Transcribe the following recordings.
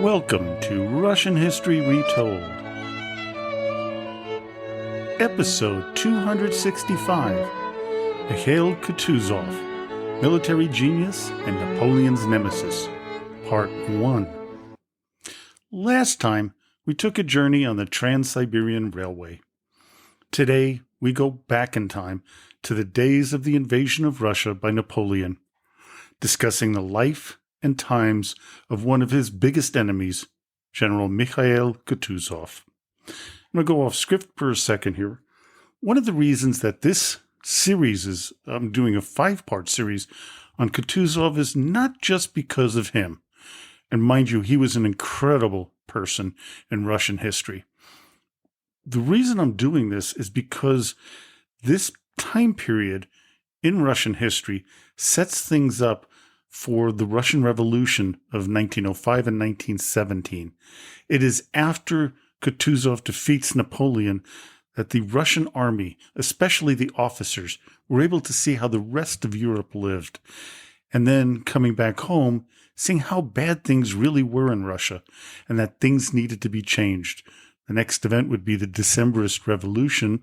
Welcome to Russian History Retold, Episode 265, Mikhail Kutuzov, Military Genius and Napoleon's Nemesis, Part 1. Last time, we took a journey on the Trans-Siberian Railway. Today, we go back in time to the days of the invasion of Russia by Napoleon, discussing the life and times of one of his biggest enemies, General Mikhail Kutuzov. I'm going to go off script for a second here. One of the reasons that this series is, I'm doing a 5-part series on Kutuzov is not just because of him. And mind you, he was an incredible person in Russian history. The reason I'm doing this is because this time period in Russian history sets things up for the Russian Revolution of 1905 and 1917. It is after Kutuzov defeats Napoleon that the Russian army, especially the officers, were able to see how the rest of Europe lived. And then coming back home, seeing how bad things really were in Russia and that things needed to be changed. The next event would be the Decembrist Revolution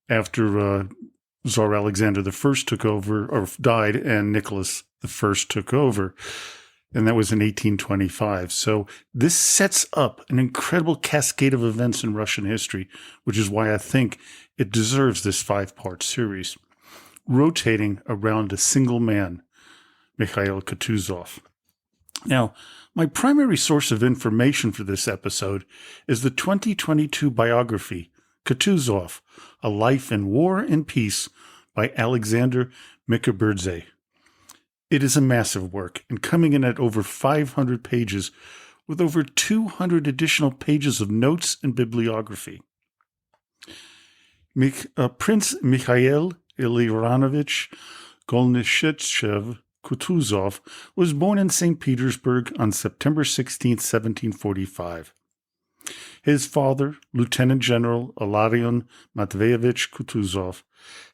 after Tsar Alexander I took over, or died, and Nicholas I took over. And that was in 1825. So this sets up an incredible cascade of events in Russian history, which is why I think it deserves this 5-part series, rotating around a single man, Mikhail Kutuzov. Now, my primary source of information for this episode is the 2022 biography, Kutuzov, A Life in War and Peace by Alexander Mikhail. It is a massive work and coming in at over 500 pages with over 200 additional pages of notes and bibliography. Prince Mikhail Ilyanovich Golnishchev Kutuzov was born in St. Petersburg on September 16, 1745. His father, Lieutenant General Ilarion Matveyevich Kutuzov,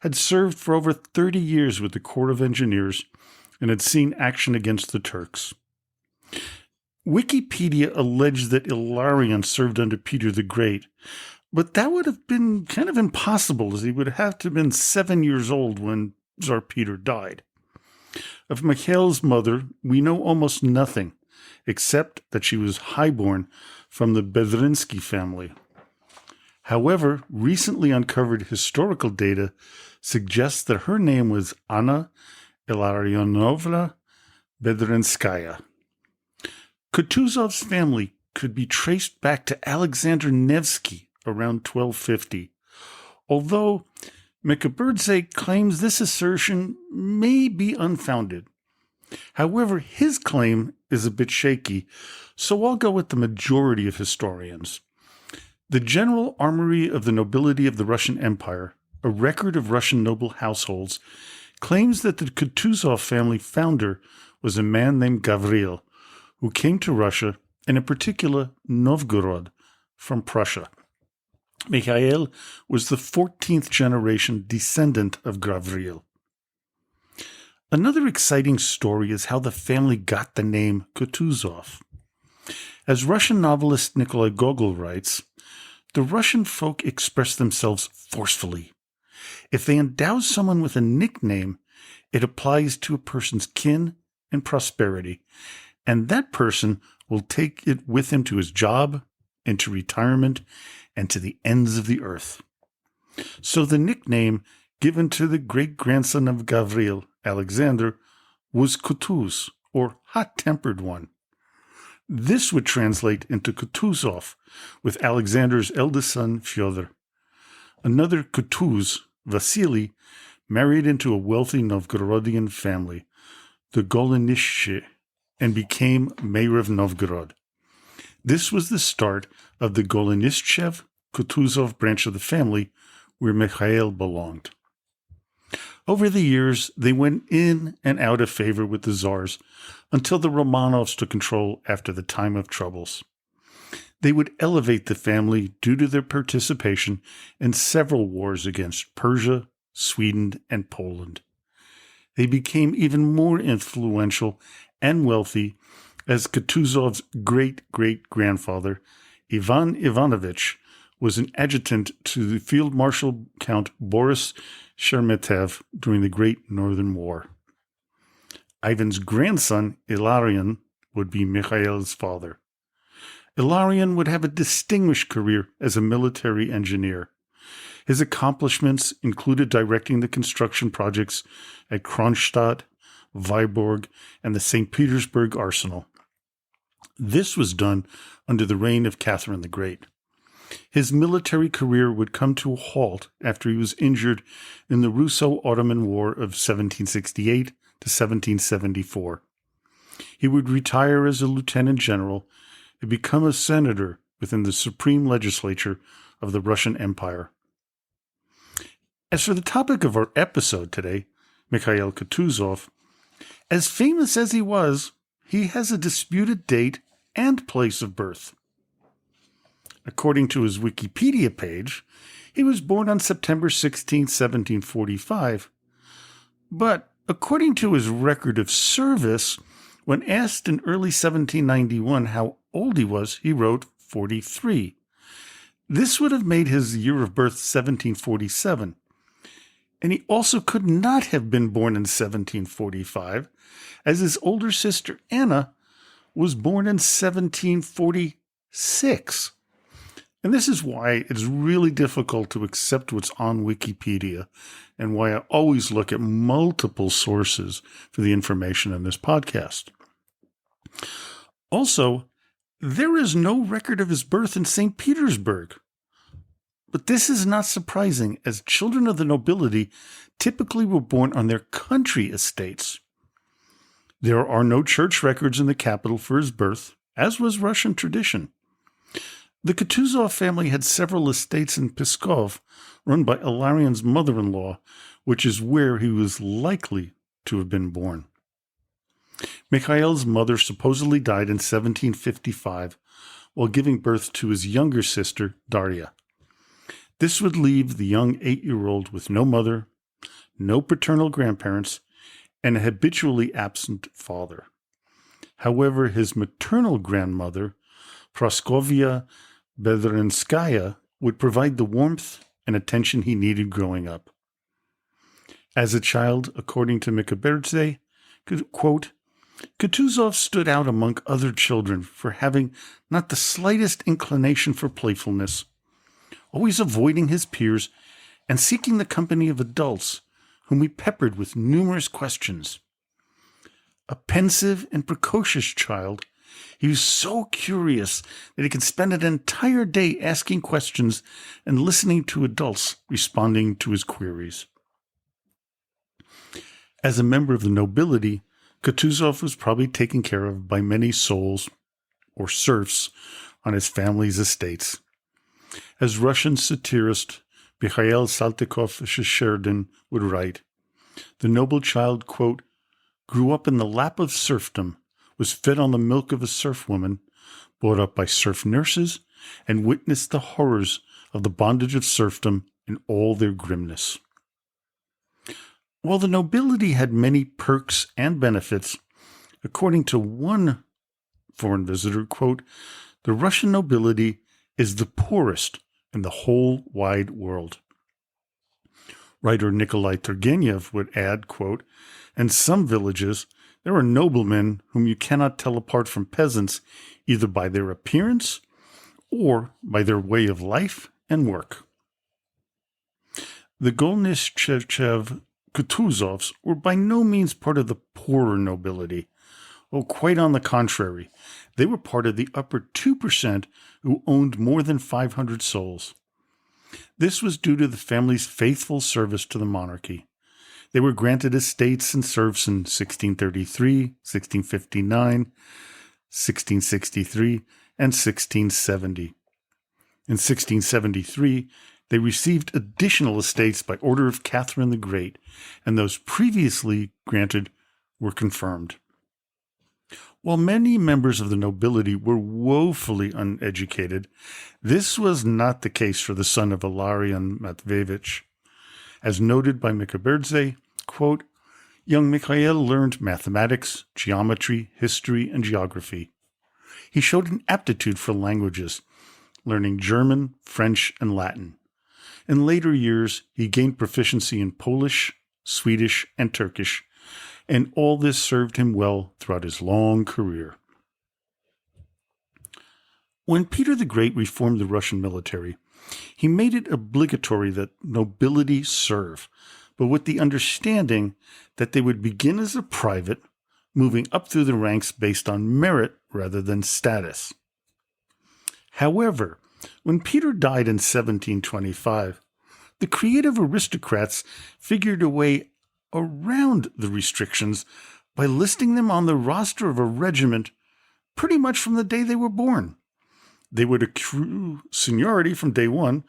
had served for over 30 years with the Corps of Engineers and had seen action against the Turks. Wikipedia alleged that Ilarion served under Peter the Great, but that would have been kind of impossible, as he would have to have been 7 years old when Tsar Peter died. Of Mikhail's mother, we know almost nothing, except that she was highborn from the Bedrinsky family. However, recently uncovered historical data suggests that her name was Anna Ilarionovna Bedrinskaya. Kutuzov's family could be traced back to Alexander Nevsky around 1250, although Mikhail claims this assertion may be unfounded. However, his claim is a bit shaky, so I'll go with the majority of historians. The General Armory of the Nobility of the Russian Empire, a record of Russian noble households, claims that the Kutuzov family founder was a man named Gavril, who came to Russia, and in particular Novgorod, from Prussia. Mikhail was the 14th generation descendant of Gavril. Another exciting story is how the family got the name Kutuzov. As Russian novelist Nikolai Gogol writes, the Russian folk express themselves forcefully. If they endow someone with a nickname, it applies to a person's kin and prosperity, and that person will take it with him to his job, into retirement, and to the ends of the earth. So the nickname given to the great-grandson of Gavril, Alexander, was Kutuz, or hot-tempered one. This would translate into Kutuzov, with Alexander's eldest son, Fyodor. Another Kutuz, Vasily, married into a wealthy Novgorodian family, the Golenischchi, and became mayor of Novgorod. This was the start of the Golenischev-Kutuzov branch of the family, where Mikhail belonged. Over the years, they went in and out of favor with the Tsars until the Romanovs took control after the time of troubles. They would elevate the family due to their participation in several wars against Persia, Sweden, and Poland. They became even more influential and wealthy as Kutuzov's great-great-grandfather, Ivan Ivanovich, was an adjutant to the Field Marshal Count Boris Sheremetev during the Great Northern War. Ivan's grandson, Ilarion, would be Mikhail's father. Ilarion would have a distinguished career as a military engineer. His accomplishments included directing the construction projects at Kronstadt, Vyborg, and the St. Petersburg Arsenal. This was done under the reign of Catherine the Great. His military career would come to a halt after he was injured in the Russo-Ottoman War of 1768 to 1774. He would retire as a lieutenant general and become a senator within the supreme legislature of the Russian Empire. As for the topic of our episode today, Mikhail Kutuzov, as famous as he was, he has a disputed date and place of birth. According to his Wikipedia page, he was born on September 16, 1745. But according to his record of service, when asked in early 1791 how old he was, he wrote 43. This would have made his year of birth 1747. And he also could not have been born in 1745, as his older sister Anna was born in 1746. And this is why it's really difficult to accept what's on Wikipedia, and why I always look at multiple sources for the information in this podcast. Also, there is no record of his birth in St. Petersburg. But this is not surprising, as children of the nobility typically were born on their country estates. There are no church records in the capital for his birth, as was Russian tradition. The Kutuzov family had several estates in Pskov, run by Ilarion's mother-in-law, which is where he was likely to have been born. Mikhail's mother supposedly died in 1755 while giving birth to his younger sister, Darya. This would leave the young 8-year-old with no mother, no paternal grandparents, and a habitually absent father. However, his maternal grandmother, Praskovia Bedrinskaya, would provide the warmth and attention he needed growing up. As a child, according to Mikhail, quote, Kutuzov stood out among other children for having not the slightest inclination for playfulness, always avoiding his peers and seeking the company of adults, whom he peppered with numerous questions. A pensive and precocious child, he was so curious that he could spend an entire day asking questions and listening to adults responding to his queries. As a member of the nobility, Kutuzov was probably taken care of by many souls or serfs on his family's estates. As Russian satirist Mikhail Saltykov-Shisherdin would write, the noble child, quote, grew up in the lap of serfdom, was fed on the milk of a serf woman, brought up by serf nurses, and witnessed the horrors of the bondage of serfdom in all their grimness. While the nobility had many perks and benefits, according to one foreign visitor, quote, the Russian nobility is the poorest in the whole wide world. Writer Nikolai Turgenev would add, quote, in some villages, there are noblemen whom you cannot tell apart from peasants either by their appearance or by their way of life and work. The Golnischev Kutuzovs were by no means part of the poorer nobility. Oh, quite on the contrary. They were part of the upper 2% who owned more than 500 souls. This was due to the family's faithful service to the monarchy. They were granted estates and serfs in 1633, 1659, 1663, and 1670. In 1673, they received additional estates by order of Catherine the Great, and those previously granted were confirmed. While many members of the nobility were woefully uneducated, this was not the case for the son of Ilarion Matveyevich. As noted by Mikhail, quote, Young Mikhail learned mathematics, geometry, history, and geography. He showed an aptitude for languages, learning German, French, and Latin. In later years, he gained proficiency in Polish, Swedish, and Turkish, and all this served him well throughout his long career. When Peter the Great reformed the Russian military, he made it obligatory that nobility serve, but with the understanding that they would begin as a private, moving up through the ranks based on merit rather than status. However, when Peter died in 1725, the creative aristocrats figured a way around the restrictions by listing them on the roster of a regiment pretty much from the day they were born. They would accrue seniority from day one,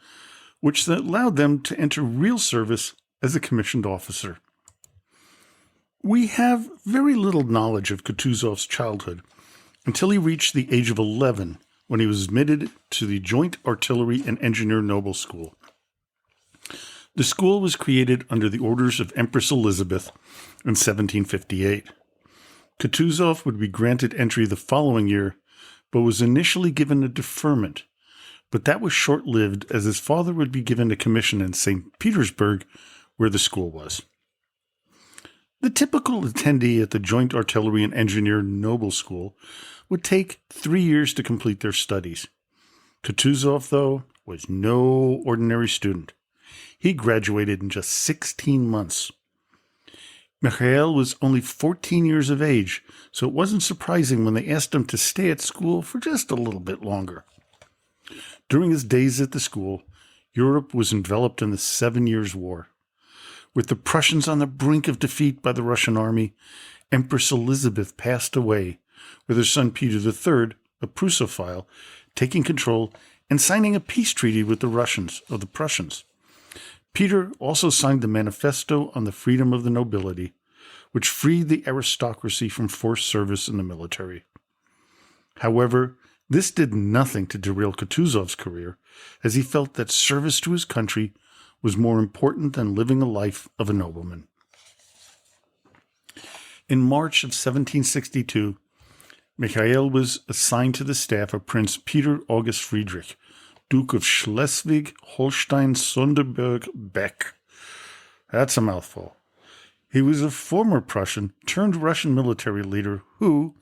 which allowed them to enter real service as a commissioned officer. We have very little knowledge of Kutuzov's childhood until he reached the age of 11, when he was admitted to the Joint Artillery and Engineer Noble School. The school was created under the orders of Empress Elizabeth in 1758. Kutuzov would be granted entry the following year, but was initially given a deferment. But that was short-lived, as his father would be given a commission in St. Petersburg, where the school was. The typical attendee at the Joint Artillery and Engineer Noble School would take 3 years to complete their studies. Kutuzov, though, was no ordinary student. He graduated in just 16 months. Mikhail was only 14 years of age, so it wasn't surprising when they asked him to stay at school for just a little bit longer. During his days at the school, Europe was enveloped in the 7 Years' War. With the Prussians on the brink of defeat by the Russian army, Empress Elizabeth passed away, with her son Peter III, a Prussophile, taking control and signing a peace treaty with the Prussians. Peter also signed the Manifesto on the Freedom of the Nobility, which freed the aristocracy from forced service in the military. However, this did nothing to derail Kutuzov's career, as he felt that service to his country was more important than living a life of a nobleman. In March of 1762, Mikhail was assigned to the staff of Prince Peter August Friedrich, Duke of Schleswig-Holstein-Sonderburg-Beck. That's a mouthful. He was a former Prussian turned Russian military leader who,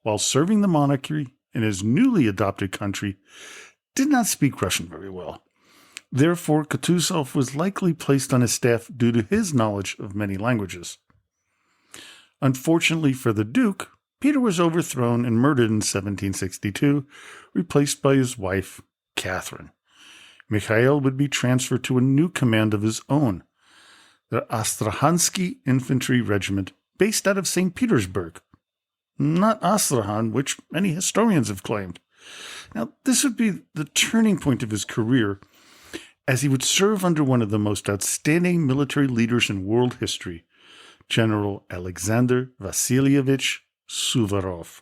while serving the monarchy in his newly adopted country, did not speak Russian very well. Therefore, Kutuzov was likely placed on his staff due to his knowledge of many languages. Unfortunately for the Duke, Peter was overthrown and murdered in 1762, replaced by his wife, Catherine. Mikhail would be transferred to a new command of his own, the Astrahansky Infantry Regiment, based out of St. Petersburg. Not Astrakhan, which many historians have claimed. Now, this would be the turning point of his career, as he would serve under one of the most outstanding military leaders in world history, General Alexander Vasilievich Suvorov.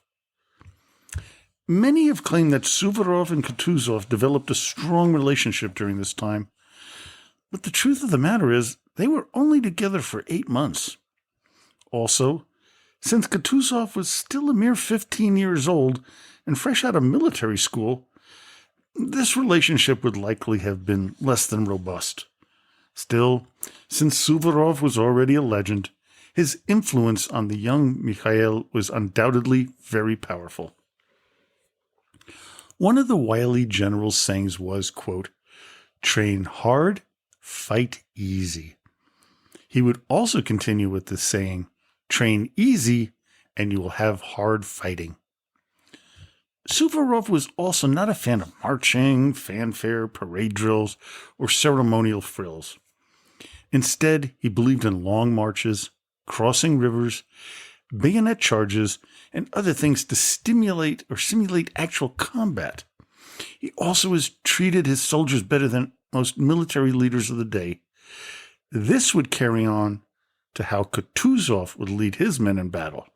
Many have claimed that Suvorov and Kutuzov developed a strong relationship during this time, but the truth of the matter is they were only together for 8 months. Also, since Kutuzov was still a mere 15 years old and fresh out of military school, this relationship would likely have been less than robust. Still, since Suvorov was already a legend, his influence on the young Mikhail was undoubtedly very powerful. One of the wily general's sayings was, quote, "Train hard, fight easy." He would also continue with the saying, "Train easy, and you will have hard fighting." Suvorov was also not a fan of marching, fanfare, parade drills, or ceremonial frills. Instead, he believed in long marches, crossing rivers, bayonet charges, and other things to stimulate or simulate actual combat. He also has treated his soldiers better than most military leaders of the day. This would carry on to how Kutuzov would lead his men in battle.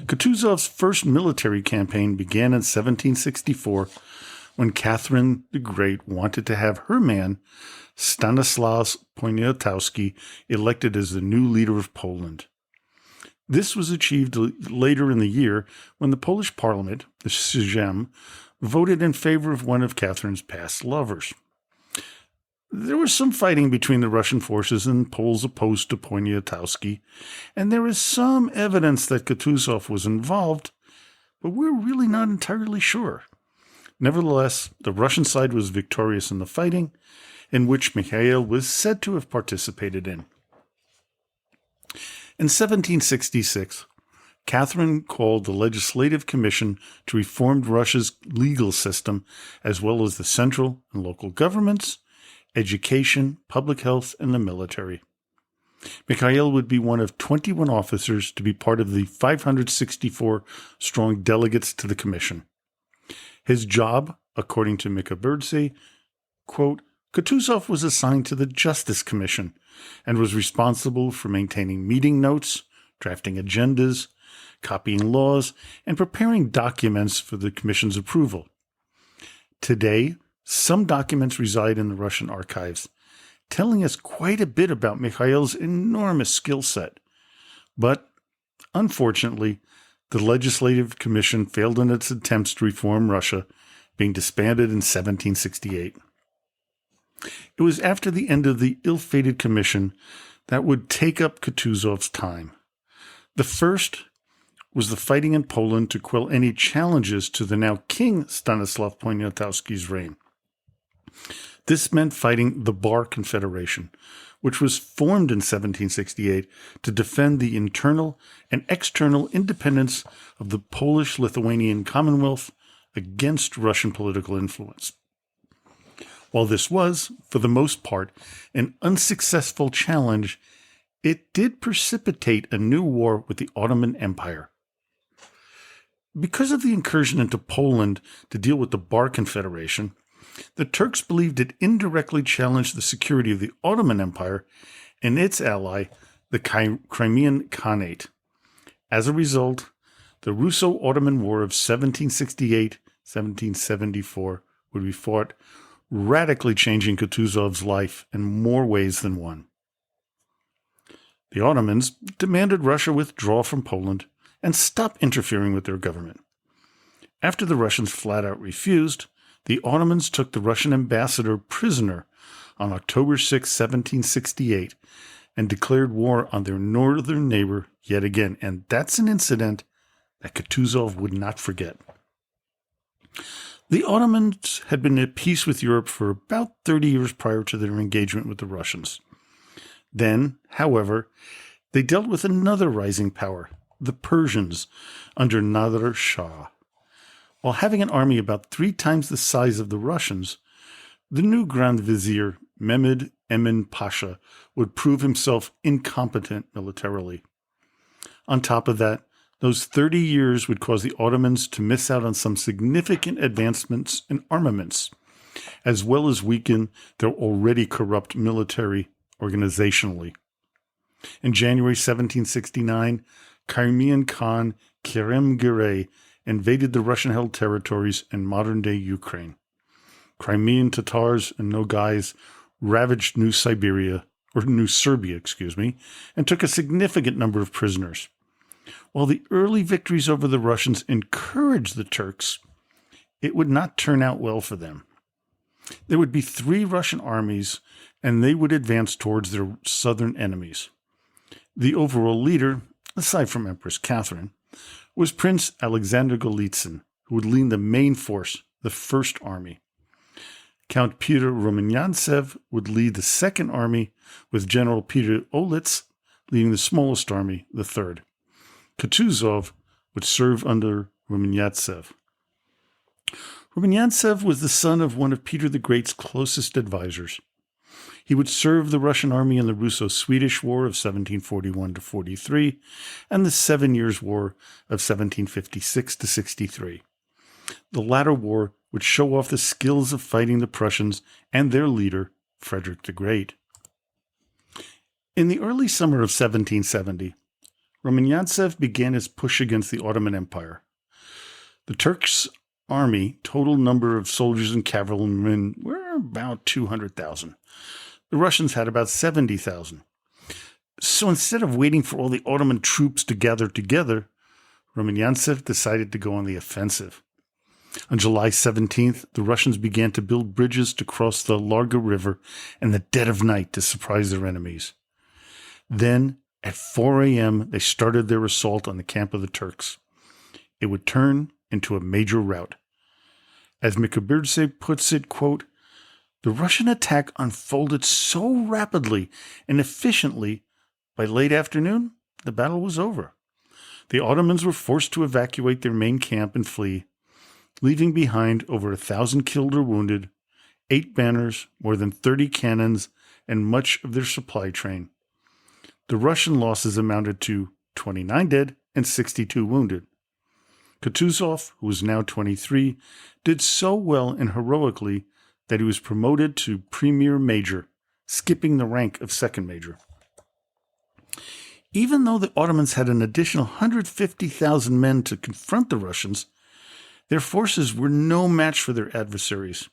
Kutuzov's first military campaign began in 1764 when Catherine the Great wanted to have her man, Stanislaus Poniatowski, elected as the new leader of Poland. This was achieved later in the year when the Polish parliament, the Sejm, voted in favor of one of Catherine's past lovers. There was some fighting between the Russian forces and Poles opposed to Poniatowski, and there is some evidence that Kutuzov was involved, but we're really not entirely sure. Nevertheless, the Russian side was victorious in the fighting, in which Mikhail was said to have participated in. In 1766, Catherine called the Legislative Commission to reform Russia's legal system, as well as the central and local governments, education, public health, and the military. Mikhail would be one of 21 officers to be part of the 564-strong delegates to the commission. His job, according to Mika Birdsey, quote, Kutuzov was assigned to the Justice Commission and was responsible for maintaining meeting notes, drafting agendas, copying laws, and preparing documents for the commission's approval. Today, some documents reside in the Russian archives, telling us quite a bit about Mikhail's enormous skill set. But, unfortunately, the Legislative Commission failed in its attempts to reform Russia, being disbanded in 1768. It was after the end of the ill-fated commission that would take up Kutuzov's time. The first was the fighting in Poland to quell any challenges to the now King Stanislaus Poniatowski's reign. This meant fighting the Bar Confederation, which was formed in 1768 to defend the internal and external independence of the Polish-Lithuanian Commonwealth against Russian political influence. While this was, for the most part, an unsuccessful challenge, it did precipitate a new war with the Ottoman Empire. Because of the incursion into Poland to deal with the Bar Confederation, the Turks believed it indirectly challenged the security of the Ottoman Empire and its ally, the Crimean Khanate. As a result, the Russo-Ottoman War of 1768-1774 would be fought, radically changing Kutuzov's life in more ways than one. The Ottomans demanded Russia withdraw from Poland and stop interfering with their government. After the Russians flat out refused, the Ottomans took the Russian ambassador prisoner on October 6, 1768, and declared war on their northern neighbor yet again, and that's an incident that Kutuzov would not forget. The Ottomans had been at peace with Europe for about 30 years prior to their engagement with the Russians. Then, however, they dealt with another rising power, the Persians, under Nader Shah. While having an army about 3 times the size of the Russians, the new Grand Vizier, Mehmed Emin Pasha, would prove himself incompetent militarily. On top of that, those 30 years would cause the Ottomans to miss out on some significant advancements in armaments, as well as weaken their already corrupt military organizationally. In January 1769, Crimean Khan Kerem-Giray invaded the Russian-held territories in modern-day Ukraine. Crimean Tatars and Nogais ravaged New Serbia, and took a significant number of prisoners. While the early victories over the Russians encouraged the Turks, it would not turn out well for them. There would be 3 Russian armies, and they would advance towards their southern enemies. The overall leader, aside from Empress Catherine, was Prince Alexander Golitsyn, who would lead the main force, the First Army. Count Peter Rumyantsev would lead the Second Army, with General Peter Olitz leading the smallest army, the Third. Kutuzov would serve under Rumyantsev. Rumyantsev was the son of one of Peter the Great's closest advisors. He would serve the Russian army in the Russo-Swedish War of 1741-43 and the 7 Years' War of 1756-63. The latter war would show off the skills of fighting the Prussians and their leader, Frederick the Great. In the early summer of 1770, Rumyantsev began his push against the Ottoman Empire. The Turks army, total number of soldiers and cavalrymen were about 200,000. The Russians had about 70,000. So instead of waiting for all the Ottoman troops to gather together, Rumyantsev decided to go on the offensive. On July 17th, the Russians began to build bridges to cross the Larga River in the dead of night to surprise their enemies. Then, at 4 a.m., they started their assault on the camp of the Turks. It would turn into a major rout. As Mikhail puts it, quote, "The Russian attack unfolded so rapidly and efficiently, by late afternoon, the battle was over. The Ottomans were forced to evacuate their main camp and flee, leaving behind over 1,000 killed or wounded, 8 banners, more than 30 cannons, and much of their supply train. The Russian losses amounted to 29 dead and 62 wounded. Kutuzov, who was now 23, did so well and heroically that he was promoted to premier major, skipping the rank of second major. Even though the Ottomans had an additional 150,000 men to confront the Russians, their forces were no match for their adversaries.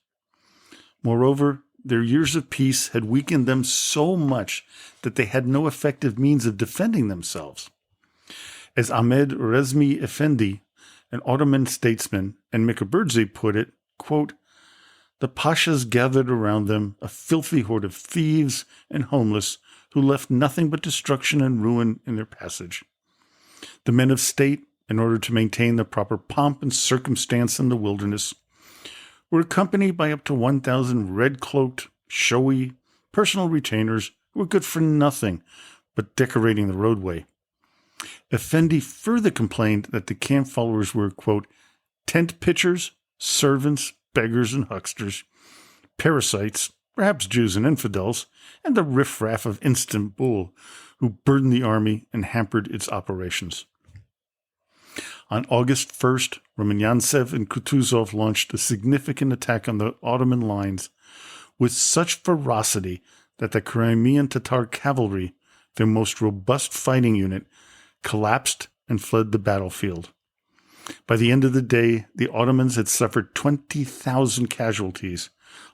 Moreover, their years of peace had weakened them so much that they had no effective means of defending themselves. As Ahmed Rezmi Effendi, an Ottoman statesman, and Mikhail put it, quote, "The pashas gathered around them, a filthy horde of thieves and homeless who left nothing but destruction and ruin in their passage. The men of state, in order to maintain the proper pomp and circumstance in the wilderness, were accompanied by up to 1,000 red-cloaked, showy, personal retainers who were good for nothing but decorating the roadway. Effendi further complained that the camp followers were, quote, tent pitchers, servants, beggars, and hucksters, parasites, perhaps Jews and infidels, and the riffraff of Istanbul, who burdened the army and hampered its operations." On August 1st, Rumyantsev and Kutuzov launched a significant attack on the Ottoman lines with such ferocity that the Crimean Tatar cavalry, their most robust fighting unit, collapsed and fled the battlefield. By the end of the day, the Ottomans had suffered 20,000 casualties,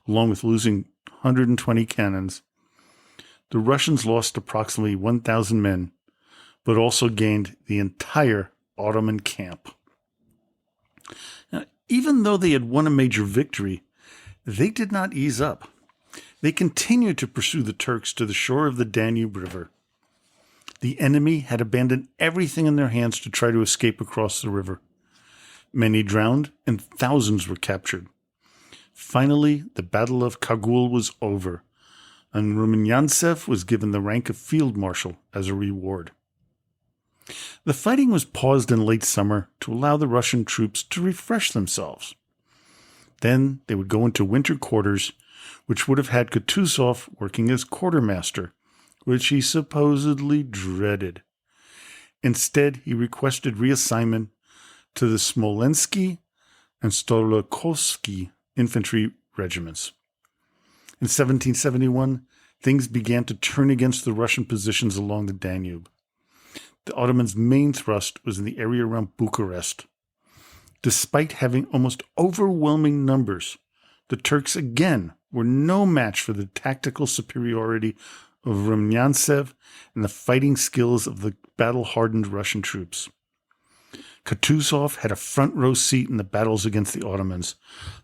along with losing 120 cannons. The Russians lost approximately 1,000 men, but also gained the entire Ottoman camp. Now, even though they had won a major victory, they did not ease up. They continued to pursue the Turks to the shore of the Danube River. The enemy had abandoned everything in their hands to try to escape across the river. Many drowned and thousands were captured. Finally, the Battle of Kagul was over, and Rumyantsev was given the rank of field marshal as a reward. The fighting was paused in late summer to allow the Russian troops to refresh themselves. Then they would go into winter quarters, which would have had Kutuzov working as quartermaster, which he supposedly dreaded. Instead, he requested reassignment to the Smolensky and Stolikovsky infantry regiments. In 1771, things began to turn against the Russian positions along the Danube. The Ottomans' main thrust was in the area around Bucharest. Despite having almost overwhelming numbers, the Turks again were no match for the tactical superiority of Rumyantsev and the fighting skills of the battle-hardened Russian troops. Kutuzov had a front-row seat in the battles against the Ottomans,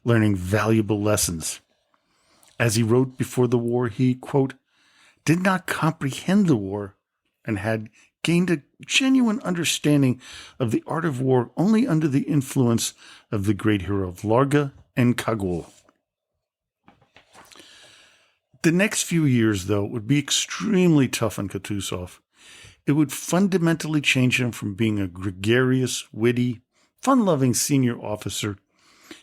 learning valuable lessons. As he wrote before the war, he, quote, did not comprehend the war and had gained a genuine understanding of the art of war only under the influence of the great hero of Larga and Kagul. The next few years, though, would be extremely tough on Kutuzov. It would fundamentally change him from being a gregarious, witty, fun-loving senior officer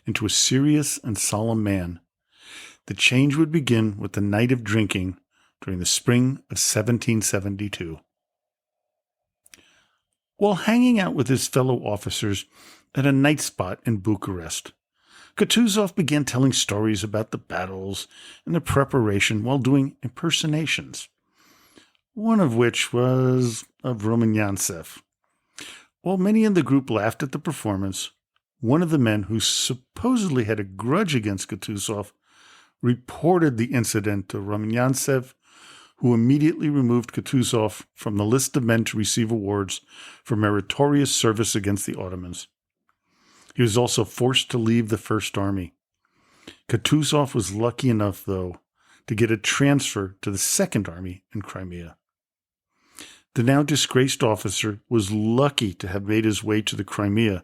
into a serious and solemn man. The change would begin with the night of drinking during the spring of 1772. While hanging out with his fellow officers at a night spot in Bucharest, Kutuzov began telling stories about the battles and the preparation while doing impersonations, one of which was of Rumyantsev. While many in the group laughed at the performance, one of the men who supposedly had a grudge against Kutuzov reported the incident to Rumyantsev, who immediately removed Kutuzov from the list of men to receive awards for meritorious service against the Ottomans. He was also forced to leave the First Army. Kutuzov was lucky enough, though, to get a transfer to the Second Army in Crimea. The now disgraced officer was lucky to have made his way to the Crimea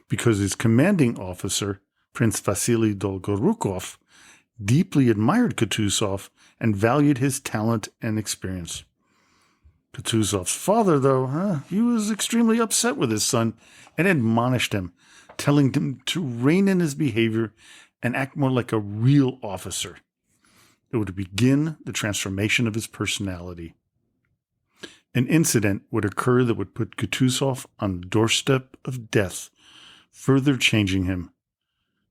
because his commanding officer, Prince Vasily Dolgorukov, deeply admired Kutuzov and valued his talent and experience. Kutuzov's father, though, he was extremely upset with his son and admonished him, telling him to rein in his behavior and act more like a real officer. It would begin the transformation of his personality. An incident would occur that would put Kutuzov on the doorstep of death, further changing him.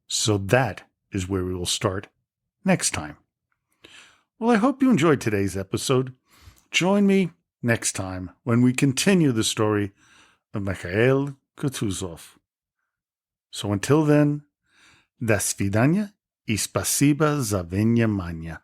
So that is where we will start next time. Well, I hope you enjoyed today's episode. Join me next time when we continue the story of Mikhail Kutuzov. So until then, до свидания и спасибо за внимание.